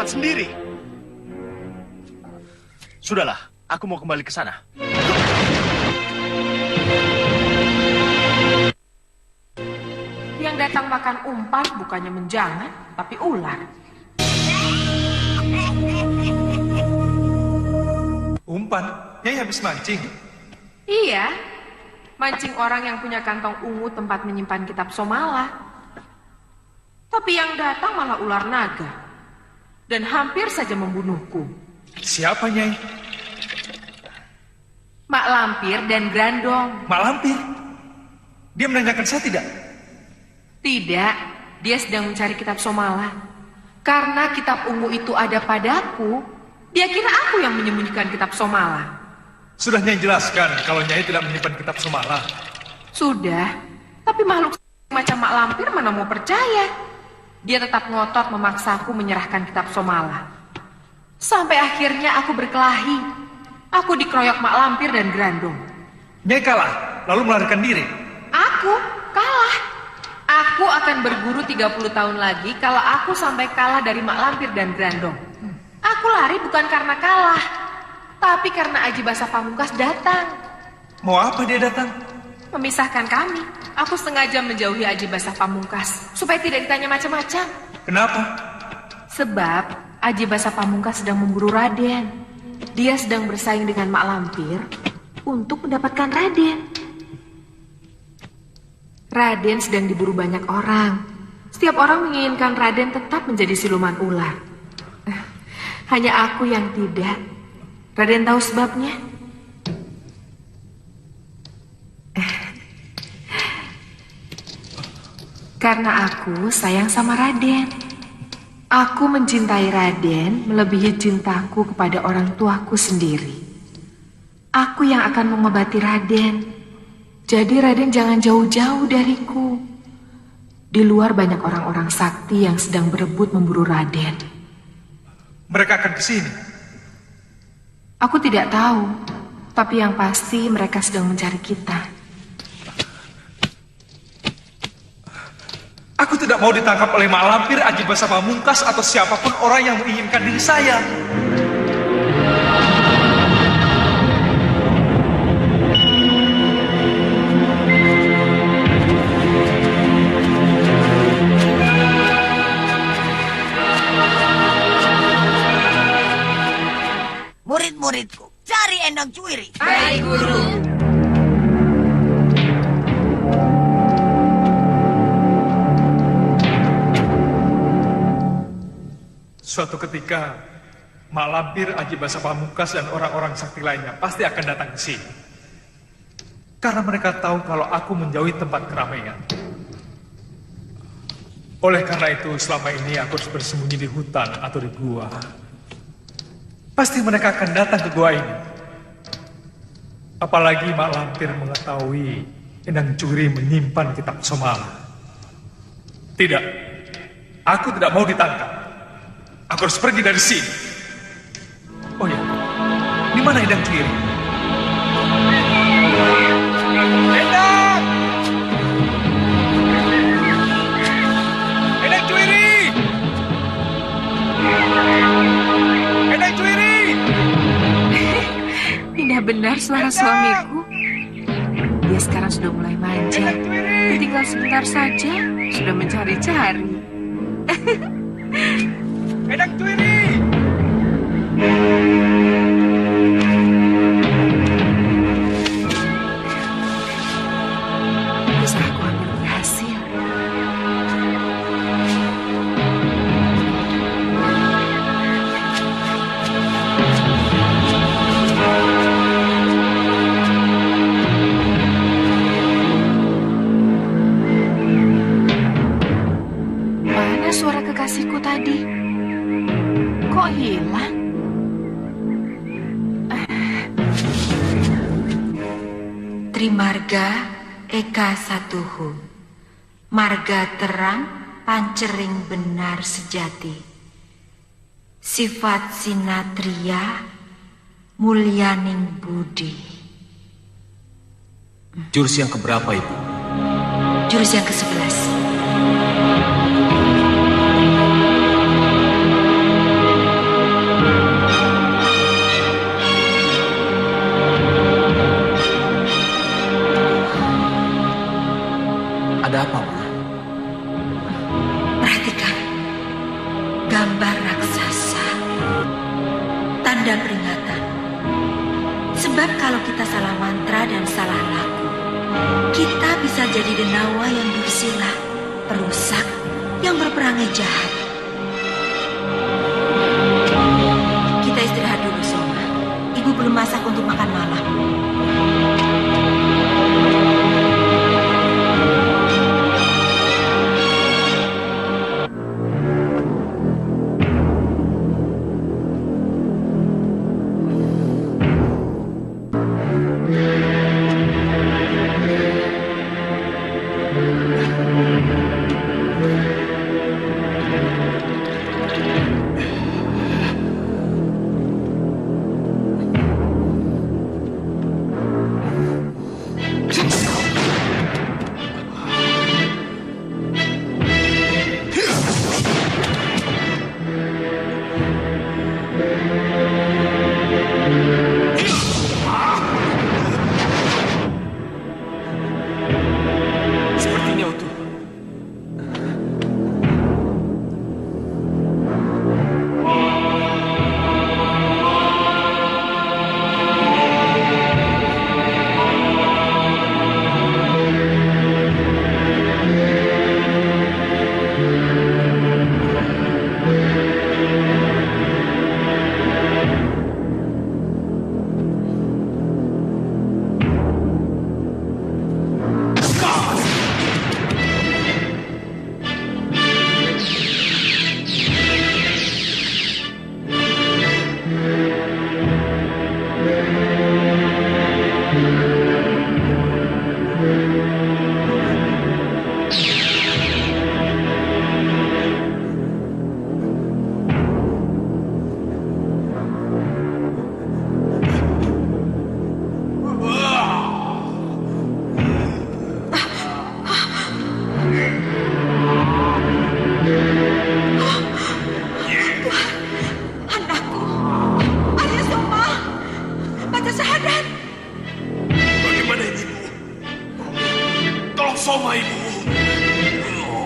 Sendiri. Sudahlah, aku mau kembali ke sana. Yang datang makan umpan bukannya menjangan, tapi ular. Umpan? Nyai habis mancing? Iya, mancing orang yang punya kantong ungu tempat menyimpan kitab Somala. Tapi yang datang malah ular naga. Dan hampir saja membunuhku. Siapa, Nyai? Mak Lampir dan Grandong. Mak Lampir? Dia menanyakan saya tidak? Tidak, dia sedang mencari kitab Somala. Karena kitab ungu itu ada padaku, dia kira aku yang menyembunyikan kitab Somala. Sudah Nyai jelaskan kalau Nyai tidak menyimpan kitab Somala. Sudah, tapi makhluk macam Mak Lampir mana mau percaya. Dia tetap ngotot memaksaku menyerahkan kitab Somala. Sampai akhirnya aku berkelahi. Aku dikeroyok Mak Lampir dan Grandong. Nyai kalah, lalu melarikan diri. Aku kalah. Aku akan berguru 30 tahun lagi kalau aku sampai kalah dari Mak Lampir dan Grandong. Aku lari bukan karena kalah, tapi karena Aji Basa Pamungkas datang. Mau apa dia datang? Memisahkan kami. Aku sengaja menjauhi Aji Basa Pamungkas supaya tidak ditanya macam-macam. Kenapa? Sebab Aji Basa Pamungkas sedang memburu Raden. Dia sedang bersaing dengan Mak Lampir untuk mendapatkan Raden. Raden sedang diburu banyak orang. Setiap orang menginginkan Raden tetap menjadi siluman ular. Hanya aku yang tidak. Raden tahu sebabnya? Karena aku sayang sama Raden. Aku mencintai Raden melebihi cintaku kepada orang tuaku sendiri. Aku yang akan mengobati Raden. Jadi Raden jangan jauh-jauh dariku. Di luar banyak orang-orang sakti yang sedang berebut memburu Raden. Mereka akan ke sini. Aku tidak tahu, tapi yang pasti mereka sedang mencari kita. Aku tidak mau ditangkap oleh Mak Lampir, Aji Basa Pamungkas, atau siapapun orang yang menginginkan diri saya. Murid-muridku, cari Endang Cuiri. Baik, Guru. Suatu ketika, Mak Lampir, Aji Basa Pamungkas, dan orang-orang sakti lainnya pasti akan datang ke sini. Karena mereka tahu kalau aku menjauhi tempat keramaian. Oleh karena itu, selama ini aku harus bersembunyi di hutan atau di gua. Pasti mereka akan datang ke gua ini. Apalagi Mak Lampir mengetahui Endang Cuiri menyimpan kitab Somala. Tidak, aku tidak mau ditangkap. Aku harus pergi dari sini. Oh ya, di mana Endang Cuiri? Endang! Endang Cuiri! Endang Cuiri! Indah benar suara suamiku. Dia sekarang sudah mulai manja. Tinggal sebentar saja, sudah mencari-cari. Endang Cuiri! Usahaku hampir berhasil. Mana suara kekasihku tadi? Kok hilang? Trimarga Eka Satuhu. Marga terang, pancering benar sejati. Sifat sinatria, mulyaning budi. Jurus yang keberapa, Ibu? Jurus yang ke-11. Ada apa, Ma? Perhatikan gambar raksasa, tanda peringatan. Sebab kalau kita salah mantra dan salah laku, kita bisa jadi denawa yang dursila, perusak, yang berperangai jahat. Kita istirahat dulu, Soma. Ibu belum masak untuk makan malam. Soma ibu.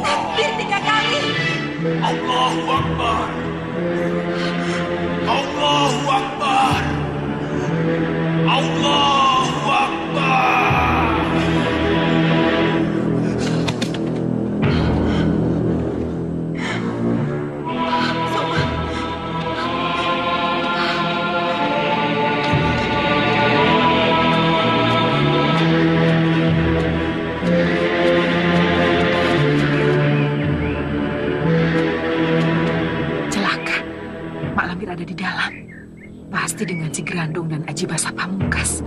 Hampir 3 kali. Allahu Akbar. Allahu Akbar. Allahu Akbar. Ada di dalam, pasti dengan si Grandong dan Aji Basa Pamungkas.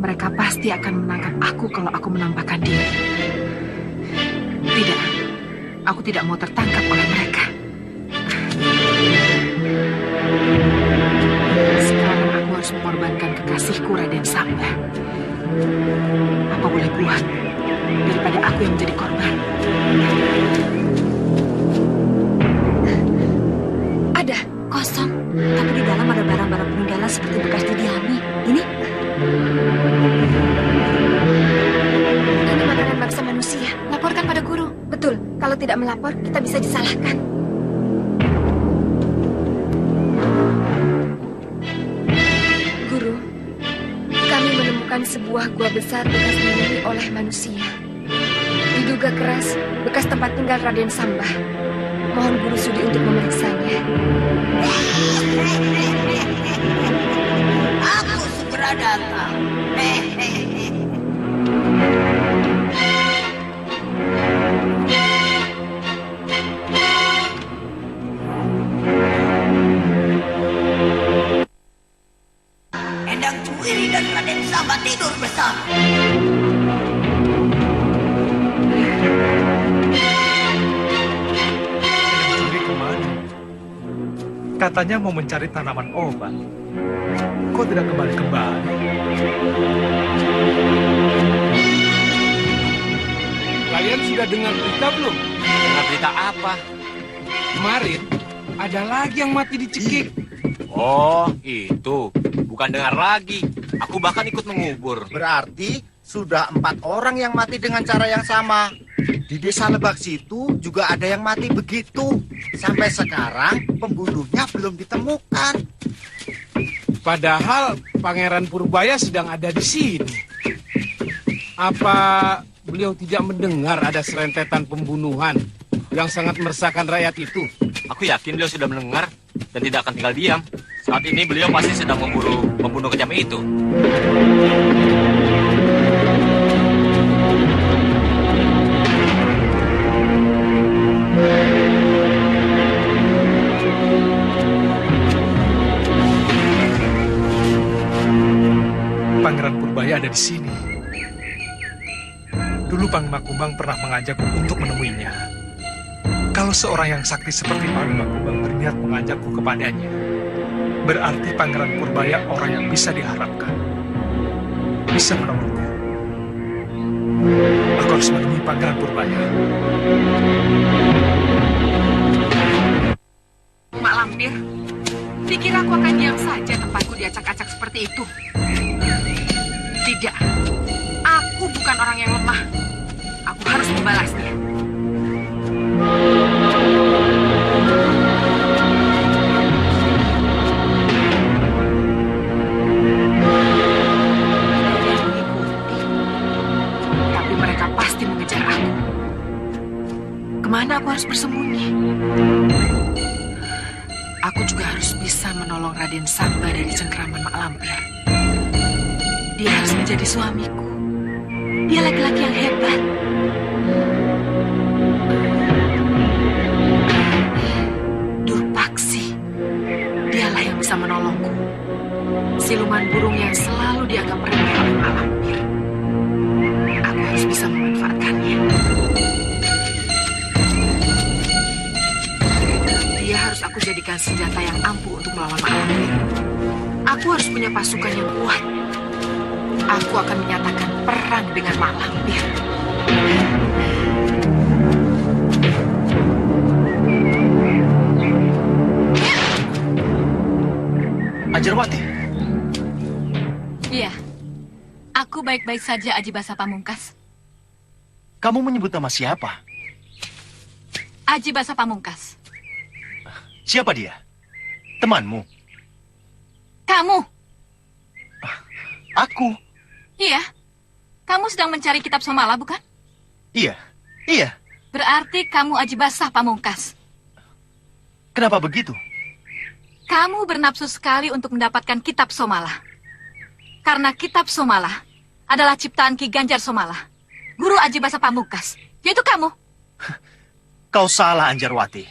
Mereka pasti akan menangkap aku kalau aku menampakkan diri. Tidak, aku tidak mau tertangkap oleh mereka. Sekarang aku harus mengorbankan kekasihku Raden Samba. Apa boleh buat daripada aku yang menjadi korban. Ada. Kosong, tapi di dalam ada barang-barang peninggalan seperti bekas didiami. Ini makanan bangsa manusia. Laporkan pada guru. Betul, kalau tidak melapor, kita bisa disalahkan. Guru, kami menemukan sebuah gua besar bekas dihuni oleh manusia. Diduga keras, bekas tempat tinggal Raden Samba. Mohon guru sudi untuk memeriksanya. Aku segera datang. Endang Cuwiri dan Raden Samba tidur bersama. Katanya mau mencari tanaman obat. Kok tidak kembali-kembali? Kalian sudah dengar berita belum? Dengar berita apa? Kemarin ada lagi yang mati dicekik. Oh, itu. Bukan dengar lagi. Aku bahkan ikut mengubur. Berarti sudah 4 orang yang mati dengan cara yang sama. Di desa Lebak situ juga ada yang mati begitu. Sampai sekarang pembunuhnya belum ditemukan. Padahal Pangeran Purbaya sedang ada di sini. Apa beliau tidak mendengar ada serentetan pembunuhan yang sangat meresahkan rakyat itu? Aku yakin beliau sudah mendengar dan tidak akan tinggal diam. Saat ini beliau pasti sedang memburu pembunuh kejam itu. Pangeran Purbaya ada di sini. Dulu Panglima Kumbang pernah mengajakku untuk menemuinya. Kalau seorang yang sakti seperti Panglima Kumbang berniat mengajakku kepadanya, berarti Pangeran Purbaya orang yang bisa diharapkan. Bisa menolongku. Aku harus menemui Pangeran Purbaya. Mak Lampir, pikir aku akan diam saja tempatku diacak-acak seperti itu? Tidak, aku bukan orang yang lemah. Aku harus membalasnya. Tapi mereka pasti mengejar aku. Kemana aku harus bersembunyi? Aku juga harus bisa menolong Raden Samba dari cengkraman Mak Lampir. Dia harus menjadi suamiku. Dia laki-laki yang hebat. Durpaksi, dialah yang bisa menolongku. siluman burung yang selalu dianggap remeh oleh Mak Lampir. Aku harus bisa memanfaatkannya. Dia harus aku jadikan senjata yang ampuh untuk melawan Mak Lampir. Aku harus punya pasukan yang kuat. Aku akan menyatakan perang dengan Mak Lampir. Anjarwati, Iya. Aku baik-baik saja, Aji Basa Pamungkas. kamu menyebut nama siapa? Aji Basa Pamungkas. Siapa dia? Temanmu? Kamu? Aku? Iya. Kamu sedang mencari kitab Somala, bukan? Iya, iya. Berarti kamu Aji Basa Pamungkas. Kenapa begitu? Kamu bernafsu sekali untuk mendapatkan kitab Somala. Karena kitab Somala adalah ciptaan Ki Ganjar Somala, guru Aji Basa Pamungkas, yaitu kamu. Kau salah, Anjarwati.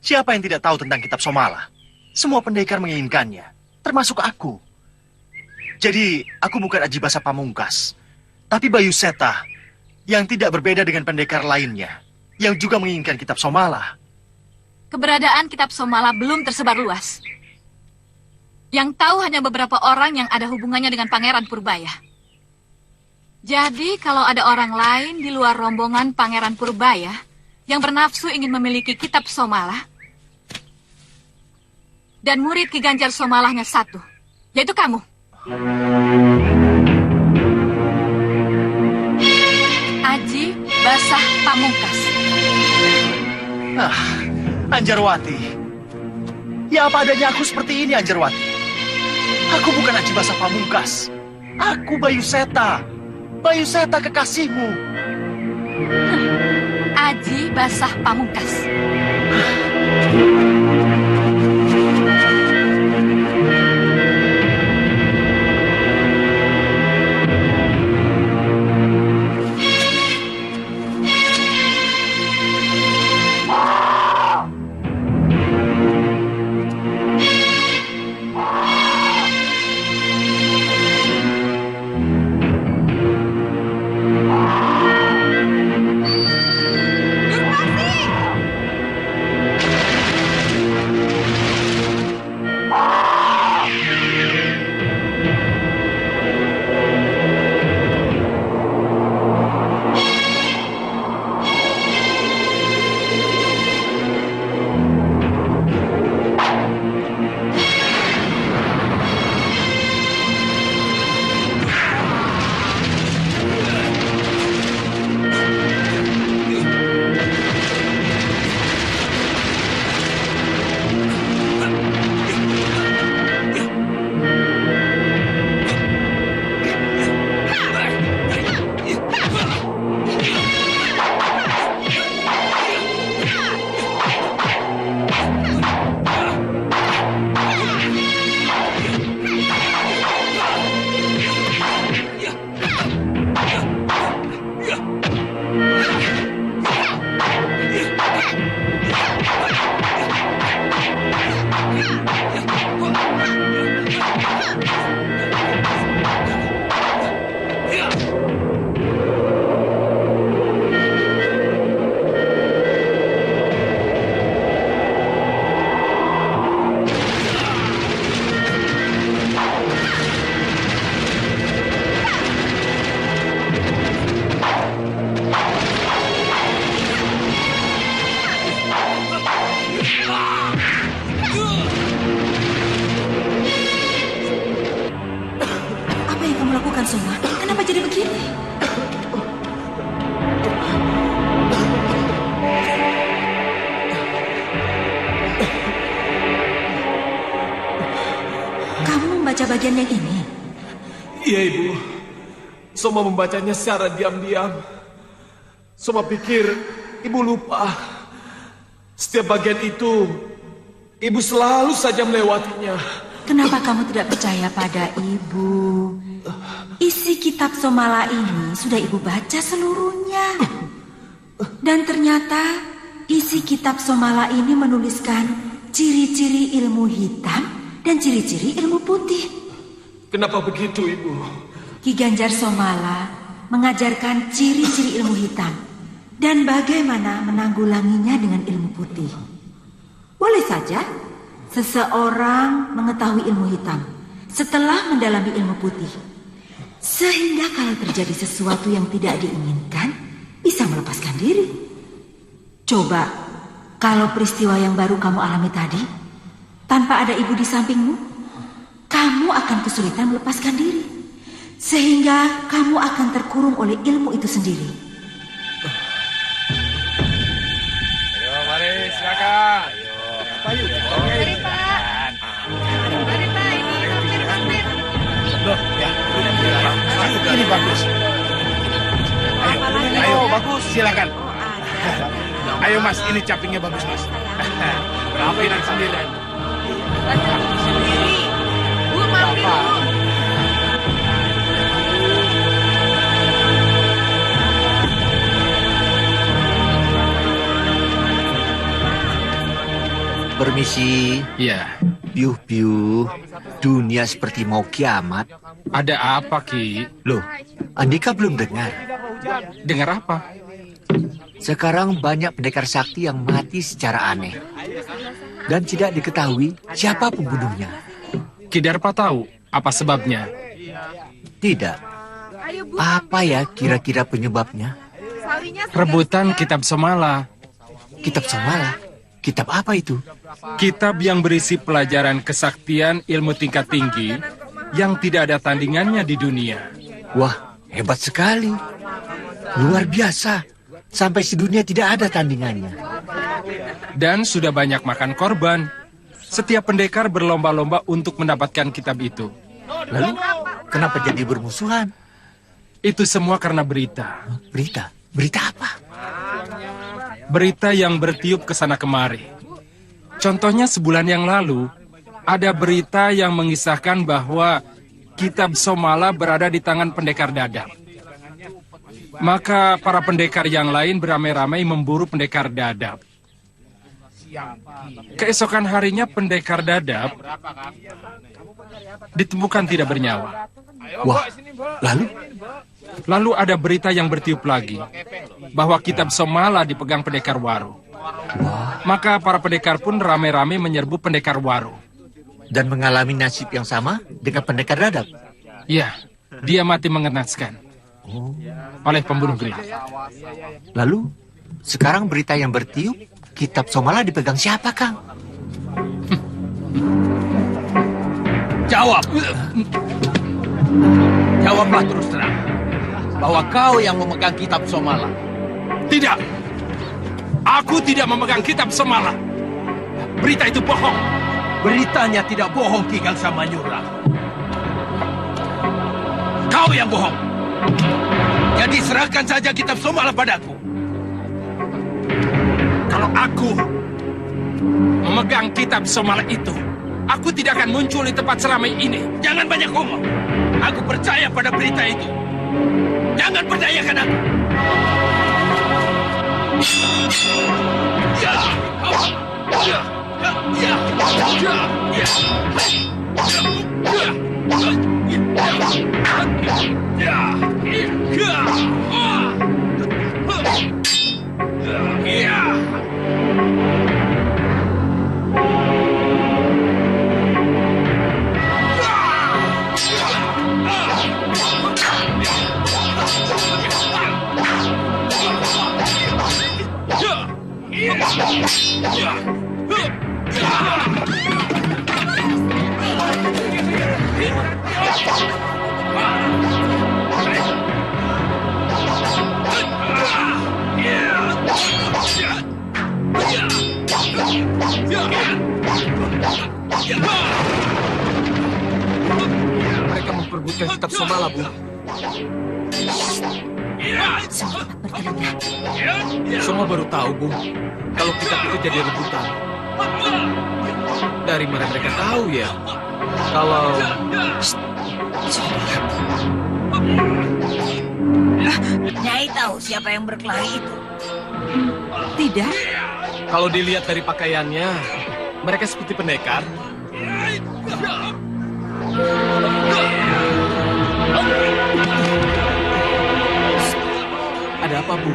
Siapa yang tidak tahu tentang kitab Somala? Semua pendekar menginginkannya, termasuk aku. Jadi, aku bukan Aji Basa Pamungkas, tapi Bayu Seta, yang tidak berbeda dengan pendekar lainnya, yang juga menginginkan kitab Somala. Keberadaan kitab Somala belum tersebar luas. Yang tahu hanya beberapa orang yang ada hubungannya dengan Pangeran Purbaya. Jadi, kalau ada orang lain di luar rombongan Pangeran Purbaya yang bernafsu ingin memiliki kitab Somala, dan murid Ki Ganjar Somalahnya satu, yaitu kamu. Aji Basa Pamungkas. Anjarwati. Ya apa adanya aku seperti ini, Anjarwati. Aku bukan Aji Basa Pamungkas. Aku Bayu Seta. Bayu Seta kekasihmu. Aji Basa Pamungkas. bagian yang ini? Iya, Ibu. Soma membacanya secara diam-diam. Soma pikir Ibu lupa. Setiap bagian itu, Ibu selalu saja melewatinya. Kenapa kamu tidak percaya pada Ibu? Isi kitab Somala ini sudah Ibu baca seluruhnya. Dan ternyata isi kitab Somala ini menuliskan ciri-ciri ilmu hitam dan ciri-ciri ilmu putih. Kenapa begitu, Ibu? Ki Ganjar Somala mengajarkan ciri-ciri ilmu hitam dan bagaimana menanggulanginya dengan ilmu putih. Boleh saja seseorang mengetahui ilmu hitam setelah mendalami ilmu putih, sehingga kalau terjadi sesuatu yang tidak diinginkan, bisa melepaskan diri. Coba, kalau peristiwa yang baru kamu alami tadi, tanpa ada ibu di sampingmu, kamu akan kesulitan melepaskan diri. Sehingga kamu akan terkurung oleh ilmu itu sendiri. Ayo, mari, silakan. Mari, Pak. Mari, Pak. Ini hampir. Loh, ya. Ini bagus. Ayo, bagus. Silakan. Ayo, Mas. Ini capingnya bagus, Mas. Berapa ini 9? Bu, mampir, Bu. Permisi. Iya. Piuh-piuh, dunia seperti mau kiamat. Ada apa, Ki? Loh, Andika belum dengar. Dengar apa? Sekarang banyak pendekar sakti yang mati secara aneh. Dan tidak diketahui siapa pembunuhnya. Ki Darpa tahu apa sebabnya? Tidak. Apa ya kira-kira penyebabnya? Rebutan kitab Somala. Kitab Somala? Kitab apa itu? Kitab yang berisi pelajaran kesaktian ilmu tingkat tinggi yang tidak ada tandingannya di dunia. Wah, hebat sekali. Luar biasa. Sampai sedunia tidak ada tandingannya. Dan sudah banyak makan korban. Setiap pendekar berlomba-lomba untuk mendapatkan kitab itu. Lalu, kenapa jadi bermusuhan? Itu semua karena berita. Berita? Berita apa? Berita yang bertiup ke sana kemari. Contohnya sebulan yang lalu, ada berita yang mengisahkan bahwa kitab Somala berada di tangan pendekar Dadap. Maka para pendekar yang lain beramai-ramai memburu pendekar Dadap. Keesokan harinya pendekar Dadap ditemukan tidak bernyawa. Wah, lalu? Lalu ada berita yang bertiup lagi, bahwa kitab Somala dipegang pendekar Waru. Maka para pendekar pun ramai-ramai menyerbu pendekar Waru. Dan mengalami nasib yang sama dengan pendekar Dadap? Ya, dia mati mengenaskan oleh pembunuh gelap. Lalu, sekarang berita yang bertiup, kitab Somala dipegang siapa, Kang? Jawab. Jawablah terus terang. Bahwa kau yang memegang kitab Somala. Tidak. Aku tidak memegang kitab Somala. Berita itu bohong. Beritanya tidak bohong, Ki Gangsa Manyura. Kau yang bohong. Jadi serahkan saja kitab Somala padaku. Kalau aku memegang kitab Somala itu, aku tidak akan muncul di tempat seramai ini. Jangan banyak ngomong. Aku percaya pada berita itu. Jangan perdayakan aku. Ya. Ya. Ya. Mereka memperebutkan kitab Somala, Bu. Semua baru tahu, Bu, kalau kitab itu jadi rebutan. Dari mana mereka tahu ya? Kalau... Nyai tahu siapa yang berkelahi itu? Tidak. Kalau dilihat dari pakaiannya, mereka seperti pendekar. Ada apa, Bu?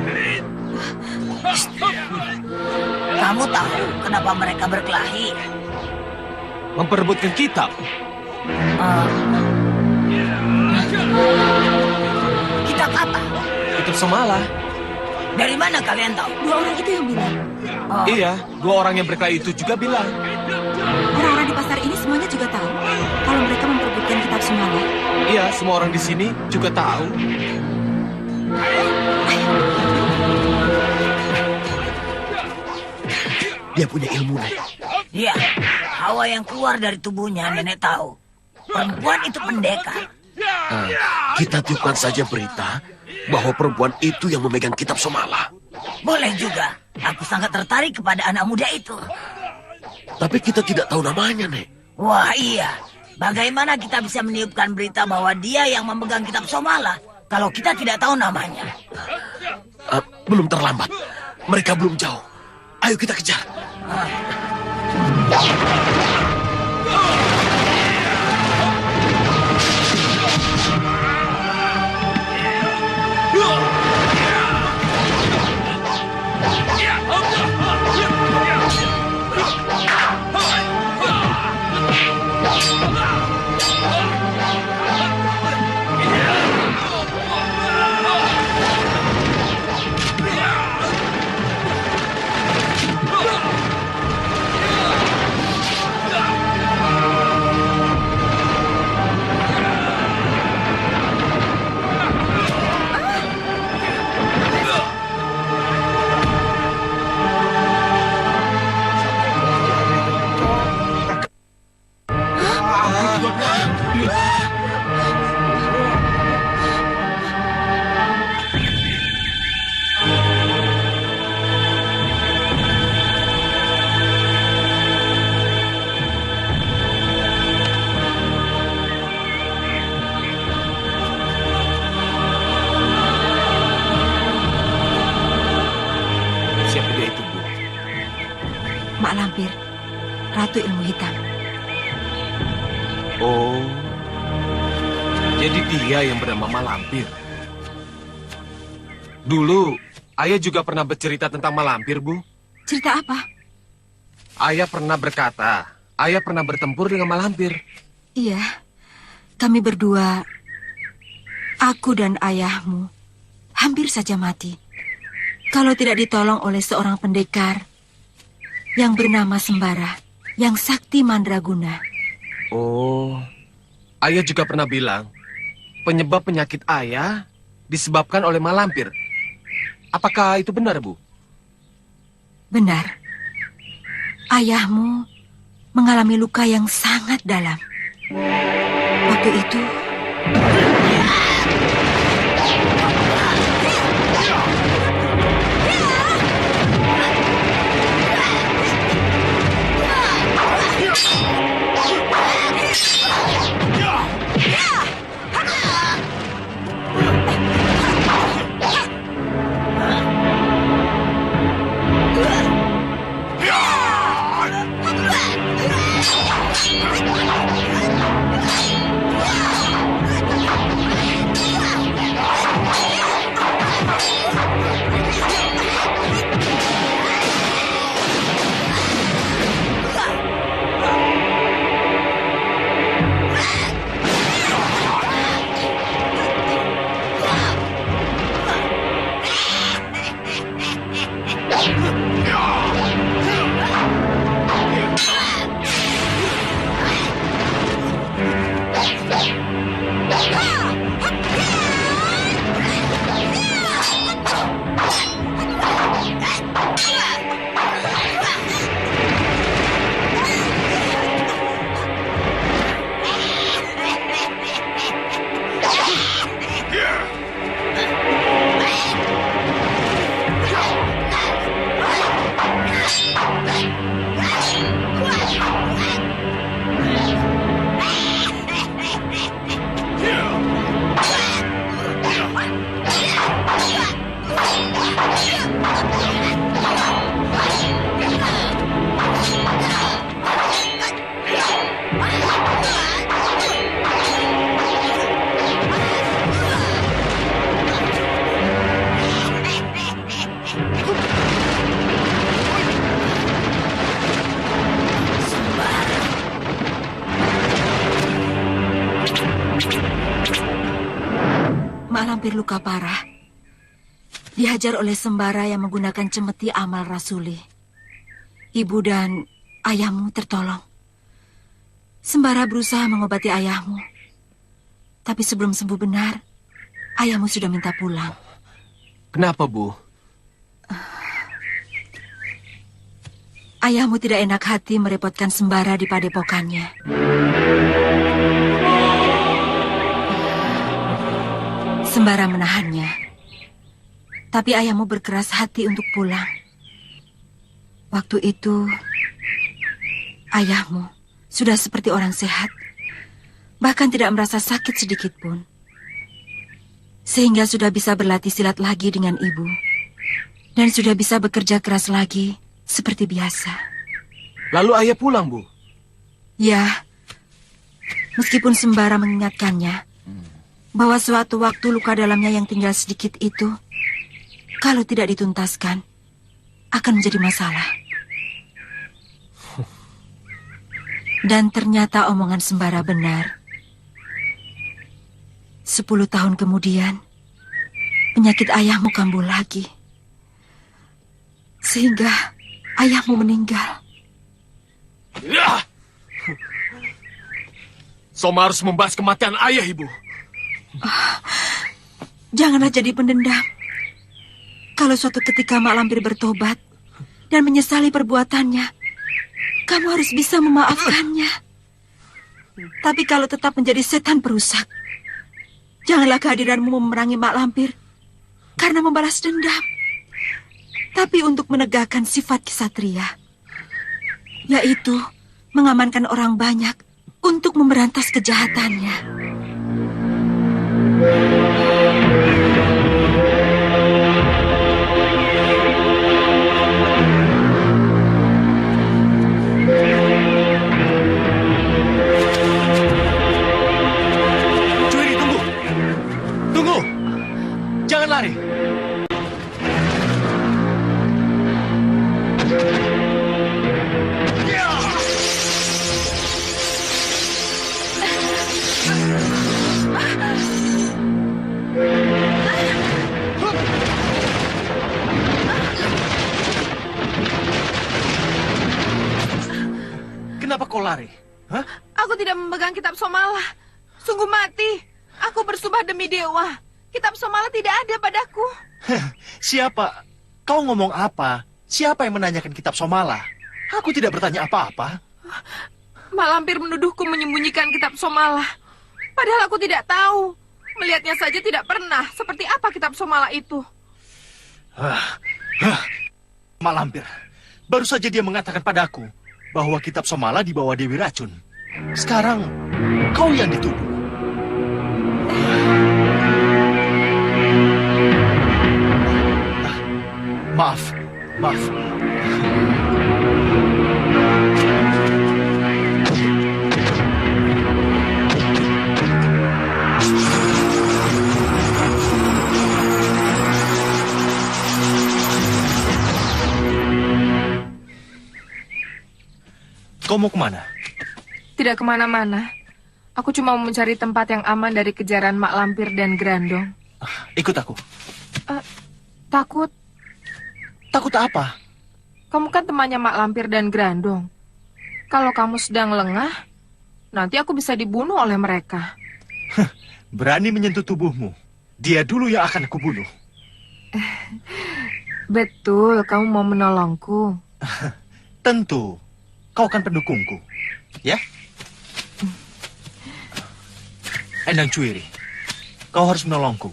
Kamu tahu kenapa mereka berkelahi? Memperebutkan kitab. Kitab apa? Kitab Somala. Dari mana kalian tahu? Dua orang itu yang bilang. Iya, dua orang yang berkelahi itu juga bilang. Orang-orang di pasar ini semuanya juga tahu kalau mereka memperebutkan kitab Somala. Iya, semua orang di sini juga tahu. Dia punya ilmu, Nek. Iya, hawa yang keluar dari tubuhnya nenek tahu. Perempuan itu pendekar. Kita tiupkan saja berita bahwa perempuan itu yang memegang kitab Somala. Boleh juga. Aku sangat tertarik kepada anak muda itu. Tapi kita tidak tahu namanya, Nek. Wah iya. Bagaimana kita bisa meniupkan berita bahwa dia yang memegang kitab Somala kalau kita tidak tahu namanya? Belum terlambat. Mereka belum jauh. Ayo kita kejar. Siapa dia itu, Bu? Mak Lampir, Ratu Ilmu Hitam. Oh, jadi dia yang bernama Malampir. Dulu, Ayah juga pernah bercerita tentang Malampir, Bu. Cerita apa? Ayah pernah berkata, Ayah pernah bertempur dengan Malampir. Iya, kami berdua, aku dan ayahmu, hampir saja mati. Kalau tidak ditolong oleh seorang pendekar yang bernama Sembara, yang sakti mandraguna. Oh, Ayah juga pernah bilang, penyebab penyakit Ayah disebabkan oleh Malampir. Apakah itu benar, Bu? Benar. Ayahmu mengalami luka yang sangat dalam. Waktu itu, Mak Lampir luka parah. Dihajar oleh Sembara yang menggunakan cemeti amal rasuli. Ibu dan ayahmu tertolong. Sembara berusaha mengobati ayahmu. Tapi sebelum sembuh benar, ayahmu sudah minta pulang. Kenapa, Bu? Ayahmu tidak enak hati merepotkan Sembara di padepokannya. Sembara menahannya. Tapi ayahmu berkeras hati untuk pulang. Waktu itu, ayahmu sudah seperti orang sehat. Bahkan tidak merasa sakit sedikit pun. Sehingga sudah bisa berlatih silat lagi dengan ibu. Dan sudah bisa bekerja keras lagi seperti biasa. Lalu ayah pulang, Bu? Ya, meskipun Sembara mengingatkannya bahwa suatu waktu luka dalamnya yang tinggal sedikit itu, kalau tidak dituntaskan, akan menjadi masalah. Dan ternyata omongan Sembara benar. 10 tahun kemudian, penyakit ayahmu kambuh lagi. Sehingga ayahmu meninggal. Ya! Soma harus membahas kematian ayah, Ibu. Janganlah jadi pendendam. Kalau suatu ketika Mak Lampir bertobat dan menyesali perbuatannya, kamu harus bisa memaafkannya. Tapi kalau tetap menjadi setan perusak, janganlah kehadiranmu memerangi Mak Lampir karena membalas dendam, tapi untuk menegakkan sifat kisatria, yaitu mengamankan orang banyak untuk memberantas kejahatannya. Cuiri, tunggu. Tunggu. Jangan lari. Kenapa kau lari? Hah? Aku tidak memegang kitab Somala. Sungguh mati. Aku bersumpah demi dewa. Kitab Somala tidak ada padaku. Siapa? Kau ngomong apa? Siapa yang menanyakan kitab Somala? Aku tidak bertanya apa-apa. Mak Lampir menuduhku menyembunyikan kitab Somala. Padahal aku tidak tahu. Melihatnya saja tidak pernah. Seperti apa kitab Somala itu? Mak Lampir, baru saja dia mengatakan padaku bahwa kitab Somala dibawa Dewi Racun. Sekarang, kau yang dituduh. Maaf. Kau mau kemana? Tidak kemana-mana. Aku cuma mau mencari tempat yang aman dari kejaran Mak Lampir dan Grandong. Ikut aku. Takut. Takut apa? Kamu kan temannya Mak Lampir dan Grandong. Kalau kamu sedang lengah, nanti aku bisa dibunuh oleh mereka. Berani menyentuh tubuhmu. Dia dulu yang akan aku bunuh. Betul, kamu mau menolongku. Tentu. Kau kan pendukungku, ya? Endang Cuiri, kau harus menolongku.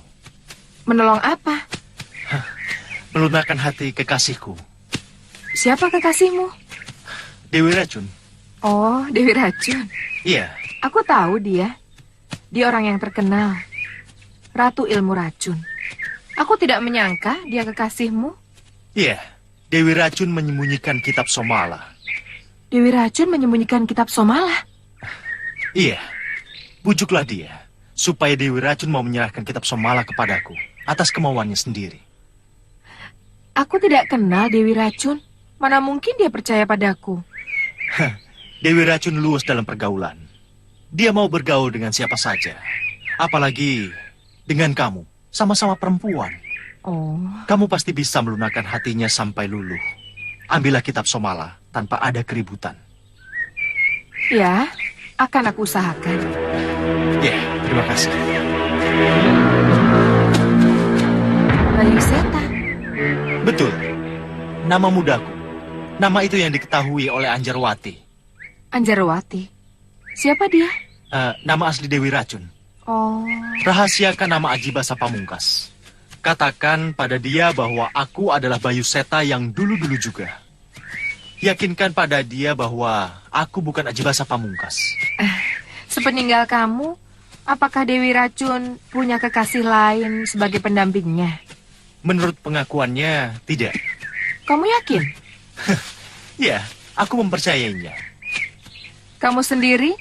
Menolong apa? Melunakkan hati kekasihku. Siapa kekasihmu? Dewi Racun. Oh, Dewi Racun. Iya. Aku tahu dia. Dia orang yang terkenal. Ratu ilmu racun. Aku tidak menyangka dia kekasihmu. Iya, Dewi Racun menyembunyikan kitab Somala. Dewi Racun menyembunyikan kitab Somala? Iya, bujuklah dia, supaya Dewi Racun mau menyerahkan kitab Somala kepadaku, atas kemauannya sendiri. Aku tidak kenal Dewi Racun, mana mungkin dia percaya padaku. Dewi Racun luas dalam pergaulan. Dia mau bergaul dengan siapa saja, apalagi dengan kamu, sama-sama perempuan. Oh. Kamu pasti bisa melunakkan hatinya sampai luluh. Ambillah kitab Somala tanpa ada keributan. Ya, akan aku usahakan. Ya, terima kasih. Bayu Seta. Betul. Nama mudaku. Nama itu yang diketahui oleh Anjarwati. Anjarwati? Siapa dia? Nama asli Dewi Racun. Oh. Rahasiakan nama Ajibasa Pamungkas. Katakan pada dia bahwa aku adalah Bayu Seta yang dulu-dulu juga. Yakinkan pada dia bahwa aku bukan Ajibasa Pamungkas. Sepeninggal kamu, apakah Dewi Racun punya kekasih lain sebagai pendampingnya? Menurut pengakuannya, tidak. Kamu yakin? Ya, aku mempercayainya. Kamu sendiri?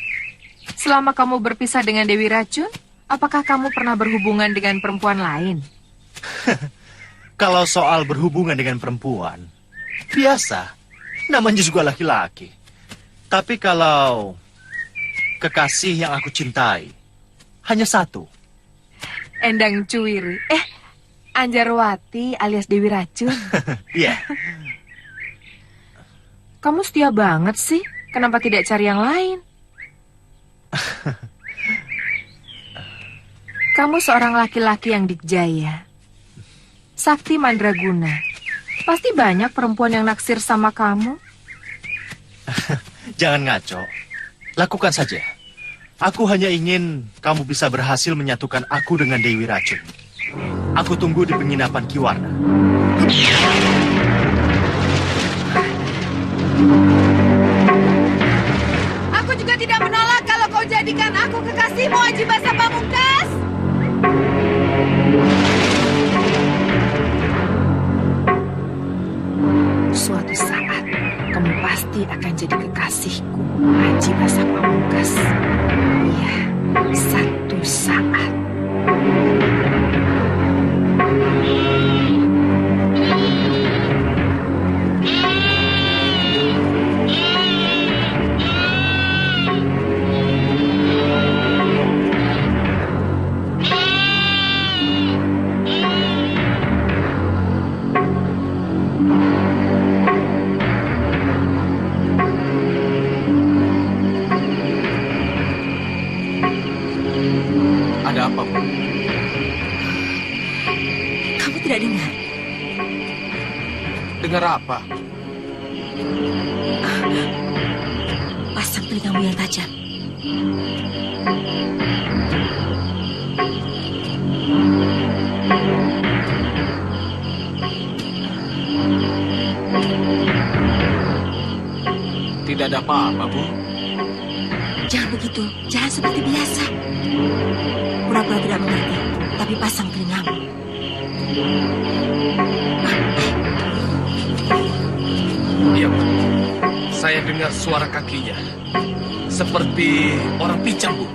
Selama kamu berpisah dengan Dewi Racun, apakah kamu pernah berhubungan dengan perempuan lain? Kalau soal berhubungan dengan perempuan, biasa. Namanya juga laki-laki. Tapi kalau kekasih yang aku cintai, hanya satu. Endang Cuwiri. Anjarwati alias Dewi Racun. Iya. Kamu setia banget sih. Kenapa tidak cari yang lain? Kamu seorang laki-laki yang dikjaya. Sakti Mandraguna. Pasti banyak perempuan yang naksir sama kamu. Jangan ngaco. Lakukan saja. Aku hanya ingin kamu bisa berhasil menyatukan aku dengan Dewi Racun. Aku tunggu di penginapan Kiwarna. Aku juga tidak menolak kalau kau jadikan aku kekasihmu, Ajibasa Pamungkas. Suatu saat, kamu pasti akan jadi kekasihku, Ajibasa Pamungkas. Iya, satu saat. Ada apa, Bu? Kamu tidak dengar? Dengar apa? Pasang telingamu yang tajam. Tidak ada apa-apa, Bu. Jangan begitu, jangan seperti biasa. Pura-pura tidak mengerti, tapi pasang telingamu. Iya, Bu. Saya dengar suara kakinya. Seperti orang pincang, Bu.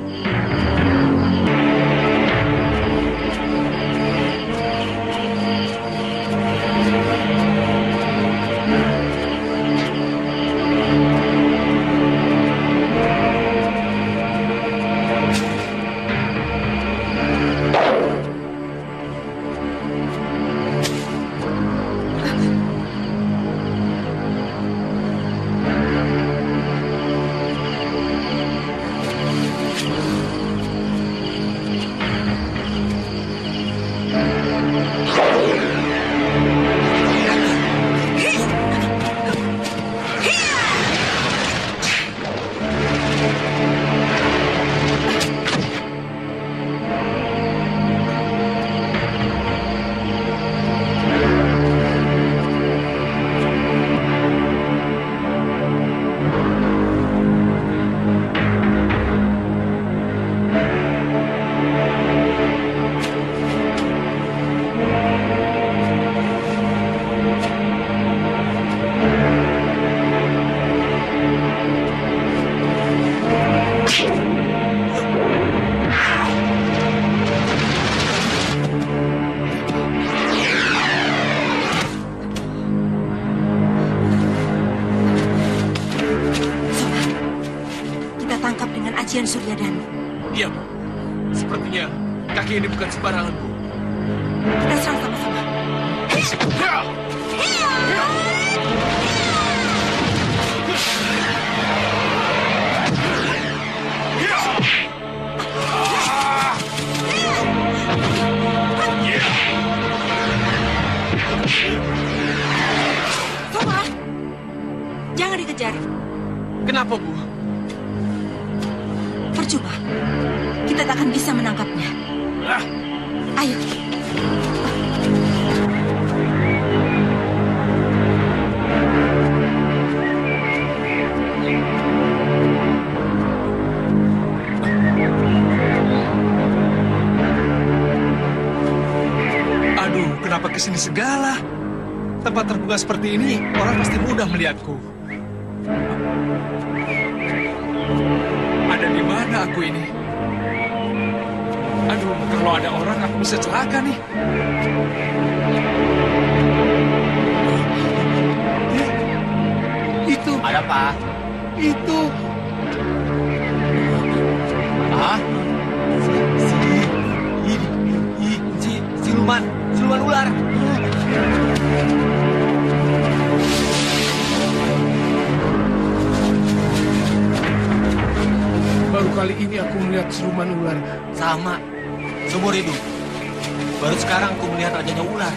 Ajian Suryadanu. Iya, Bu. Sepertinya kaki ini bukan sembarangan, Bu. Kita serang sama-sama. Soma, jangan dikejar. Kenapa, Bu? Percuma. Kita tak akan bisa menangkapnya. Ayo. Aduh, kenapa kesini segala? Tempat terbuka seperti ini, orang pasti mudah melihatku. Ada di mana aku ini? Aduh, kalau ada orang aku bisa celaka nih. Itu. Ada apa? Itu. Ah? Siluman ular. Baru kali ini aku melihat siluman ular. Sama. Seumur hidup. Baru sekarang aku melihat rajanya ular.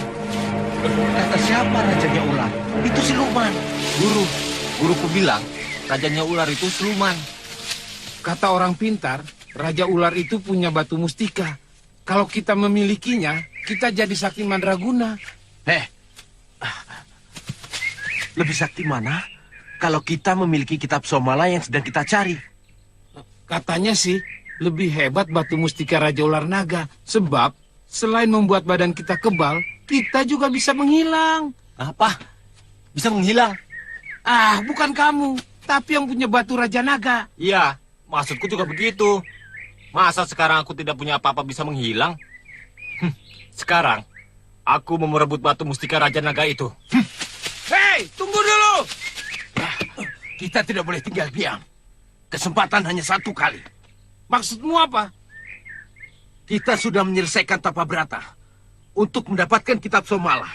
Kata siapa rajanya ular? Itu siluman. Guruku bilang rajanya ular itu siluman. Kata orang pintar, Raja Ular itu punya batu mustika. Kalau kita memilikinya, kita jadi sakti mandraguna. Lebih sakti mana kalau kita memiliki kitab Somala yang sedang kita cari? Katanya sih, lebih hebat batu mustika Raja Ular Naga. Sebab, selain membuat badan kita kebal, kita juga bisa menghilang. Apa? Bisa menghilang? Ah, bukan kamu, tapi yang punya batu Raja Naga. Iya, maksudku juga begitu. Masa sekarang aku tidak punya apa-apa bisa menghilang? Sekarang, aku mau merebut batu mustika Raja Naga itu. Hei, tunggu dulu! Kita tidak boleh tinggal diam. Kesempatan hanya satu kali. Maksudmu apa? Kita sudah menyelesaikan tapa berata untuk mendapatkan kitab Somala.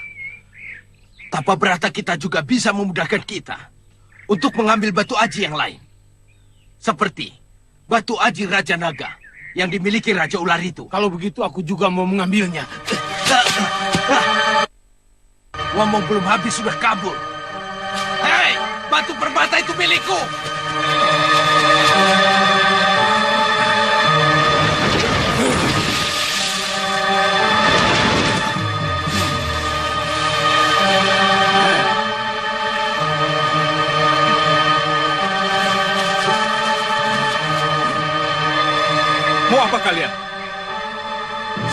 Tapa berata kita juga bisa memudahkan kita untuk mengambil batu aji yang lain. Seperti batu aji Raja Naga yang dimiliki Raja Ular itu. Kalau begitu aku juga mau mengambilnya. Ngomong belum habis sudah kabur. Hei, batu perbata itu milikku. Mau apa kalian?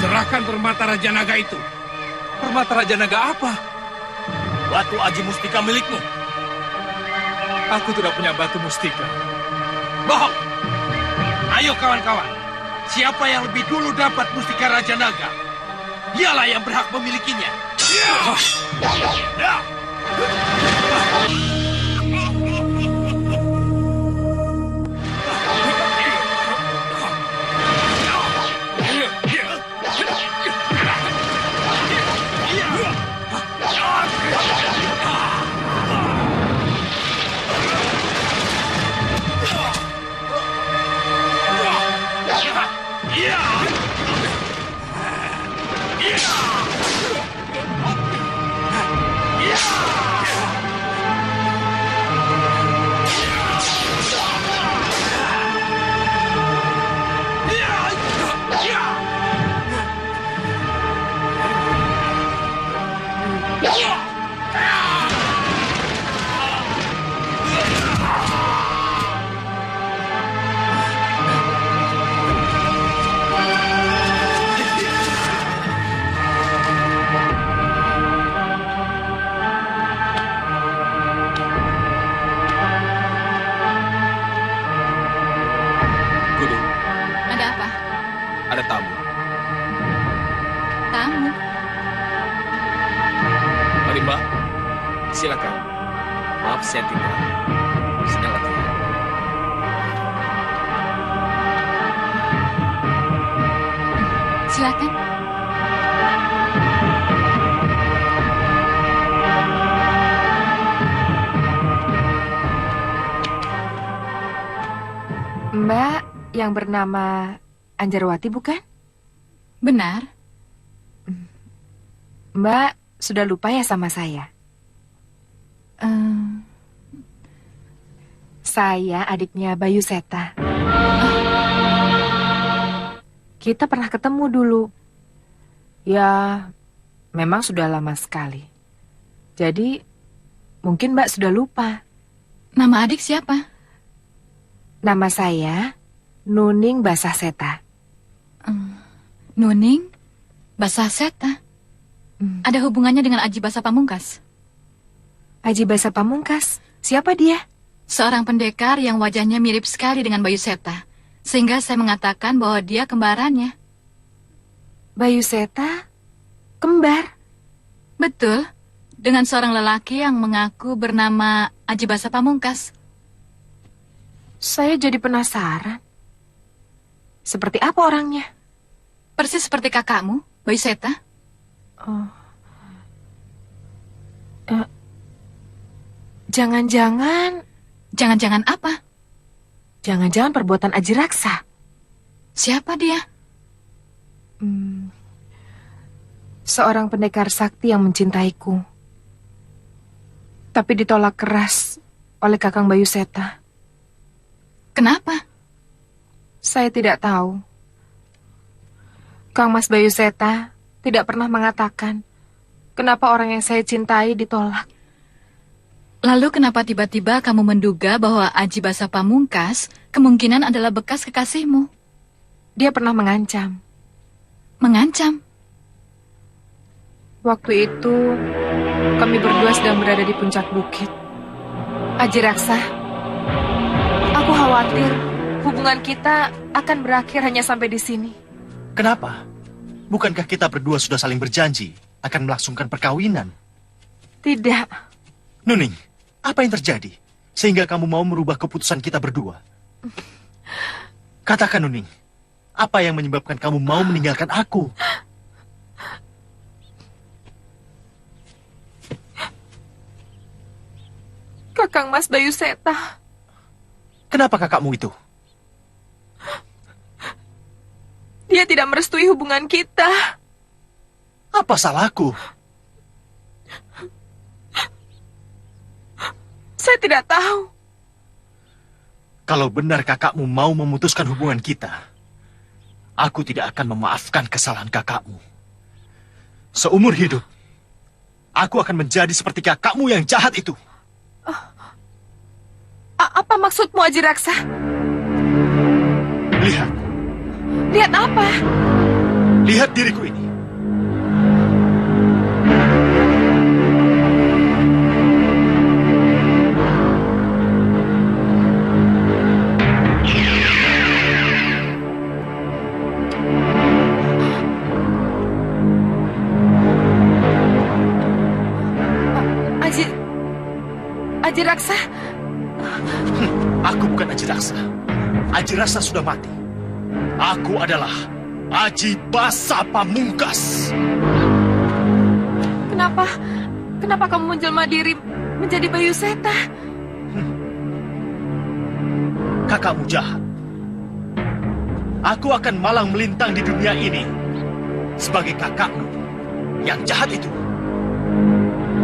Serahkan permata Raja Naga itu. Permata Raja Naga apa? Batu aji mustika milikmu. Aku tidak punya batu mustika. Bohong. Ayo kawan-kawan. Siapa yang lebih dulu dapat mustika Raja Naga, dialah yang berhak memilikinya. Ada apa? Ada tamu. Tamu? Mari Mbak, silakan. Maaf saya tinggal. Sedang latihan. Silakan. Mbak yang bernama Anjarwati bukan? Benar. Mbak sudah lupa ya sama saya? Saya adiknya Bayu Seta. Kita pernah ketemu dulu. Ya, memang sudah lama sekali. Jadi, mungkin Mbak sudah lupa. Nama adik siapa? Nama saya Nuning Basah Seta. Nuning Basah Seta? Ada hubungannya dengan Aji Basah Pamungkas? Aji Basah Pamungkas? Siapa dia? Seorang pendekar yang wajahnya mirip sekali dengan Bayu Seta. Sehingga saya mengatakan bahwa dia kembarannya. Bayu Seta? Kembar? Betul. Dengan seorang lelaki yang mengaku bernama Aji Basah Pamungkas. Saya jadi penasaran. Seperti apa orangnya? Persis seperti kakakmu, Bayu Seta. Jangan-jangan... Jangan-jangan apa? Jangan-jangan perbuatan Aji Raksa. Siapa dia? Seorang pendekar sakti yang mencintaiku. Tapi ditolak keras oleh Kakang Bayu Seta. Kenapa? Saya tidak tahu. Kang Mas Bayu Seta tidak pernah mengatakan kenapa orang yang saya cintai ditolak. Lalu kenapa tiba-tiba kamu menduga bahwa Aji Basah Pamungkas kemungkinan adalah bekas kekasihmu? Dia pernah mengancam. Mengancam? Waktu itu kami berdua sedang berada di puncak bukit. Aji Raksa, aku khawatir hubungan kita akan berakhir hanya sampai di sini. Kenapa? Bukankah kita berdua sudah saling berjanji akan melangsungkan perkawinan? Tidak. Nuning, apa yang terjadi sehingga kamu mau merubah keputusan kita berdua? Katakan, Nuning, apa yang menyebabkan kamu mau meninggalkan aku? Kakang Mas Bayu Seta. Kenapa kakakmu itu? Dia tidak merestui hubungan kita. Apa salahku? Saya tidak tahu. Kalau benar kakakmu mau memutuskan hubungan kita, aku tidak akan memaafkan kesalahan kakakmu. Seumur hidup, aku akan menjadi seperti kakakmu yang jahat itu. Apa maksudmu, Aji Raksa? Lihat. Lihat apa? Lihat diriku ini. Aji Raksa? Aku bukan Aji Raksa. Aji Raksa sudah mati. Aku adalah Aji Basah Pamungkas. Kenapa kamu menjelma diri menjadi Bayu Seta? Kakakmu jahat. Aku akan malang melintang di dunia ini sebagai kakakmu yang jahat itu.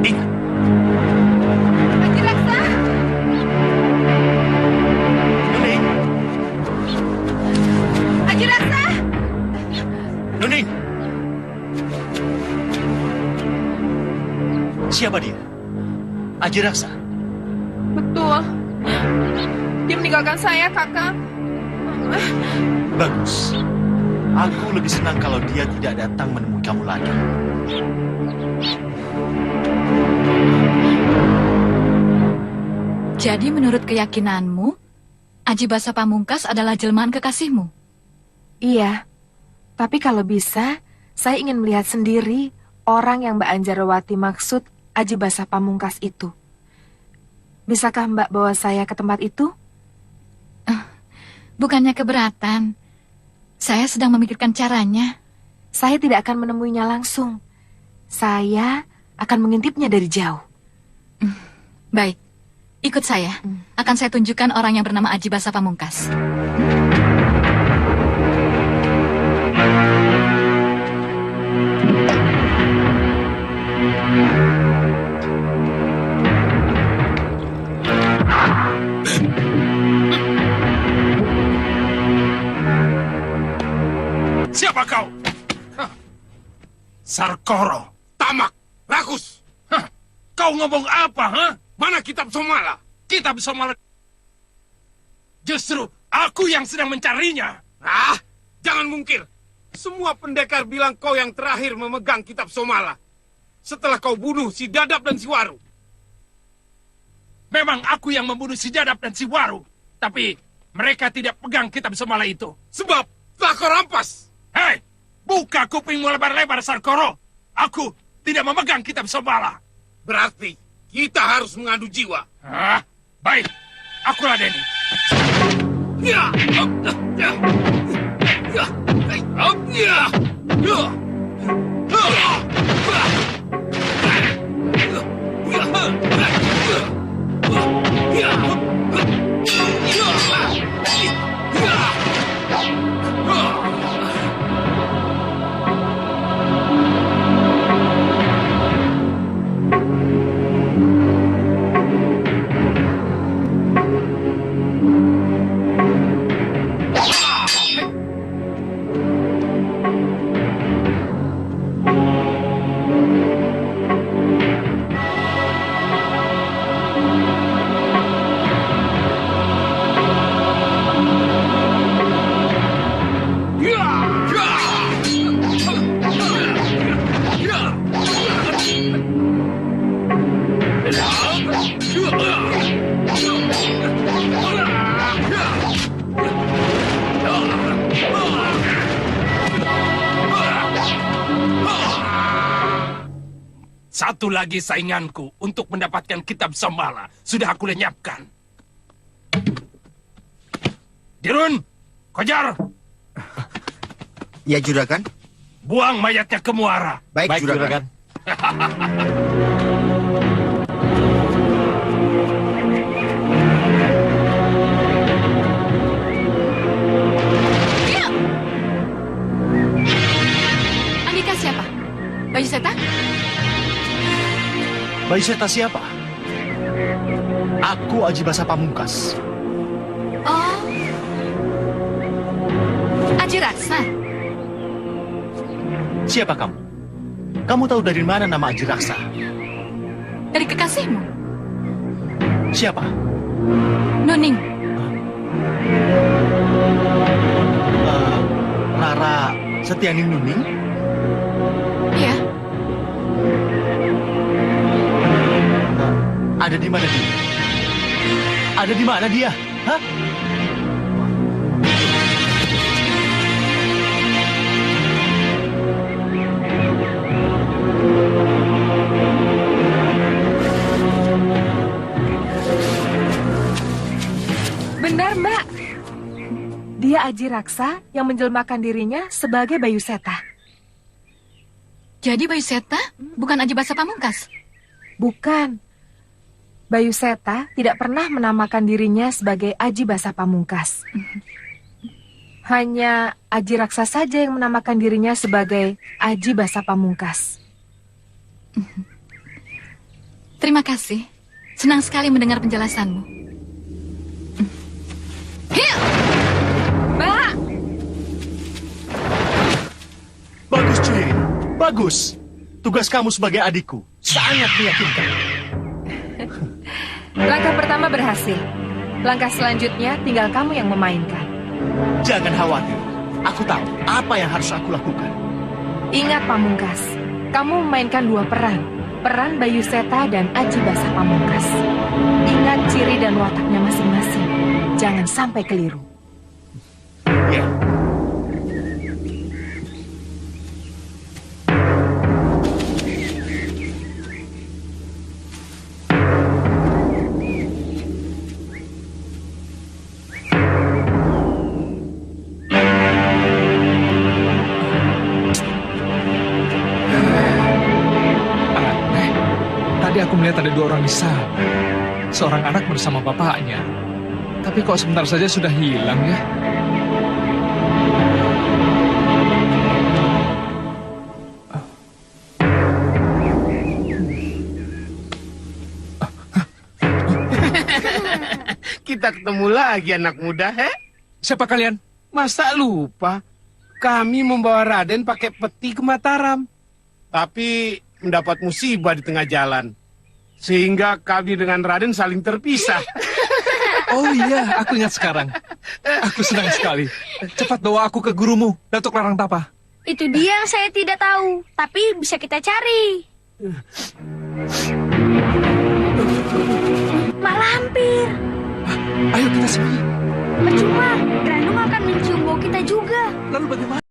Ingat. Aji Raksa? Nuning. Aji Raksa? Nuning. Siapa dia? Aji Raksa? Betul. Dia meninggalkan saya, Kakak. Bagus. Aku lebih senang kalau dia tidak datang menemui kamu lagi. Jadi menurut keyakinanmu, Aji Basah Pamungkas adalah jelmaan kekasihmu? Iya. Tapi kalau bisa, saya ingin melihat sendiri orang yang Mbak Anjarwati maksud Aji Basah Pamungkas itu. Bisakah Mbak bawa saya ke tempat itu? Bukannya keberatan. Saya sedang memikirkan caranya. Saya tidak akan menemuinya langsung. Saya akan mengintipnya dari jauh. Baik. Ikut saya. Akan saya tunjukkan orang yang bernama Aji Basa Pamungkas. Siapa kau? Sarkoro. Tamak, rakus. Kau ngomong apa, ha? Mana kitab Somala? Kitab Somala. Justru aku yang sedang mencarinya. Ah, jangan mungkir. Semua pendekar bilang kau yang terakhir memegang kitab Somala. Setelah kau bunuh si Dadap dan si Waru. Memang aku yang membunuh si Dadap dan si Waru. Tapi mereka tidak pegang kitab Somala itu. Sebab telah kau rampas. Hei, buka kupingmu lebar-lebar, Sarkoro. Aku tidak memegang kitab Somala. Berarti kita harus mengadu jiwa. Baik, aku ladeni. Ya. Satu lagi sainganku untuk mendapatkan kitab Somala sudah aku lenyapkan. Dirun, Kojar. Ya, Juragan. Buang mayatnya ke muara. Baik, Juragan. Andika siapa? Bayu Seta? Bayu Seta siapa? Aku Aji Basa Pamungkas. Oh, Aji Raksa. Siapa kamu? Kamu tahu dari mana nama Aji Raksa? Dari kekasihmu. Siapa? Nuning. Rara Setiani Nuning? Iya. Ada di mana dia? Ada di mana dia? Hah? Benar, Mbak. Dia Aji Raksa yang menjelmakan dirinya sebagai Bayu Seta. Jadi Bayu Seta bukan Aji Basa Pamungkas? Bukan. Bayu Seta tidak pernah menamakan dirinya sebagai Aji Basa Pamungkas. Hanya Aji Raksa saja yang menamakan dirinya sebagai Aji Basa Pamungkas. Terima kasih. Senang sekali mendengar penjelasanmu. Mbak! Bagus, Cuy. Bagus. Tugas kamu sebagai adikku sangat meyakinkan. Langkah pertama berhasil. Langkah selanjutnya tinggal kamu yang memainkan. Jangan khawatir. Aku tahu apa yang harus aku lakukan. Ingat, Pamungkas. Kamu memainkan dua peran. Peran Bayu Seta dan Aji Basa Pamungkas. Ingat ciri dan wataknya masing-masing. Jangan sampai keliru. Ya. Tadi aku melihat ada dua orang di sana. seorang anak bersama bapaknya. Tapi kok sebentar saja sudah hilang ya? Kita ketemu lagi anak muda, he? Siapa kalian? Masa lupa? Kami membawa Raden pakai peti ke Mataram. Tapi mendapat musibah di tengah jalan. Sehingga kami dengan Raden saling terpisah. Oh iya, aku ingat sekarang. Aku senang sekali. Cepat bawa aku ke gurumu, Datuk Larangtapa. Itu dia yang saya tidak tahu, tapi bisa kita cari. Mak Lampir. Ayo kita sembunyi. Percuma, Grandung akan mencium bau kita juga. Lalu bagaimana?